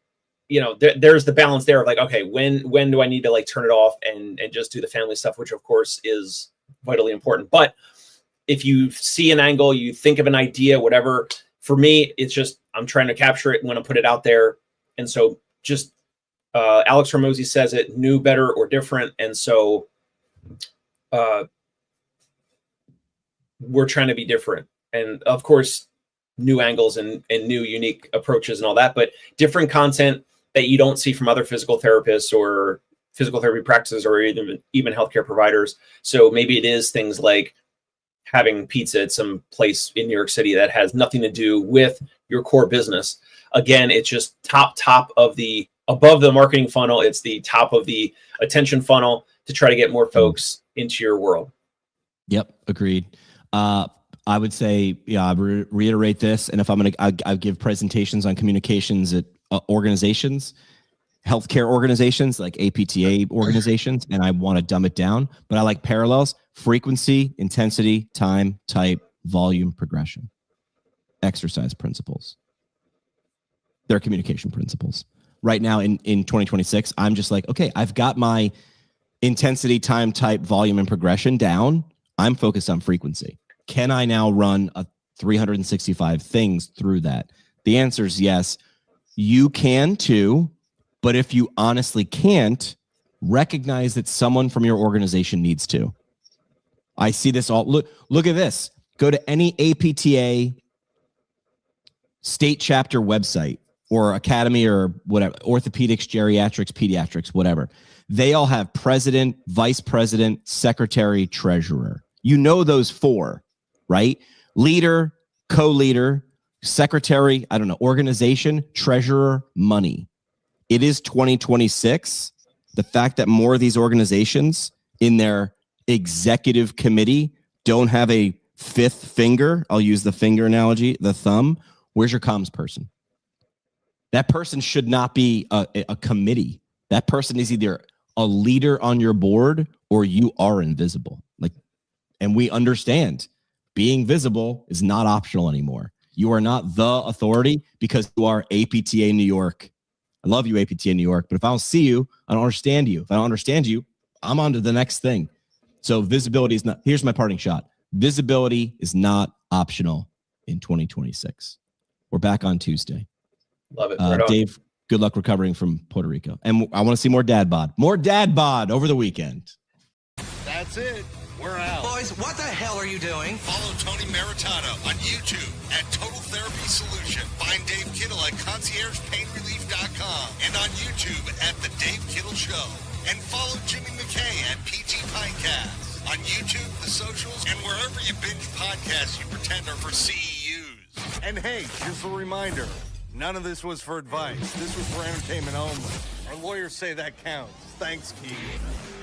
you know, there's the balance there of like, okay, when do I need to like turn it off and just do the family stuff, which of course is vitally important. But if you see an angle, you think of an idea, whatever, for me, it's just, I'm trying to capture it and want to put it out there. And so just, Alex Ramosi says it, new, better, or different. And so, we're trying to be different. And of course, new angles and new unique approaches and all that, but different content that you don't see from other physical therapists or physical therapy practices or even healthcare providers. So maybe it is things like having pizza at some place in New York City that has nothing to do with your core business. Again, it's just top of the, above the marketing funnel. It's the top of the attention funnel to try to get more folks into your world. Yep. Agreed. I would say, yeah, I reiterate this. And if I'm going to, I give presentations on communications at organizations, healthcare organizations like APTA organizations, and I want to dumb it down, but I like parallels: frequency, intensity, time, type, volume, progression, exercise principles. They're communication principles. Right now in 2026, I'm just like, okay, I've got my intensity, time, type, volume, and progression down. I'm focused on frequency. Can I now run a 365 things through that? The answer is yes. You can too, but if you honestly can't, recognize that someone from your organization needs to. I see this all. Look at this. Go to any APTA state chapter website or academy or whatever, orthopedics, geriatrics, pediatrics, whatever. They all have president, vice president, secretary, treasurer. You know those four, right? Leader, co-leader, secretary, I don't know, organization, treasurer, money. It is 2026. The fact that more of these organizations in their executive committee don't have a fifth finger, I'll use the finger analogy, the thumb. Where's your comms person? That person should not be a committee. That person is either a leader on your board or you are invisible. Like, and we understand being visible is not optional anymore. You are not the authority because you are APTA New York. I love you, APTA New York, but if I don't see you, I don't understand you. If I don't understand you, I'm on to the next thing. So visibility is not, here's my parting shot. Visibility is not optional in 2026. We're back on Tuesday. Love it. Right Dave, good luck recovering from Puerto Rico. And I want to see more dad bod. More dad bod over the weekend. That's it. We're out. Boys, what the hell are you doing? Follow Tony Maritano on YouTube at Total Therapy Solution. Find Dave Kittle at ConciergePainRelief.com and on YouTube at The Dave Kittle Show. And follow Jimmy McKay at PT Pinecast on YouTube, the socials, and wherever you binge podcasts you pretend are for CEUs. And hey, just a reminder, none of this was for advice. This was for entertainment only. Our lawyers say that counts. Thanks, Keith.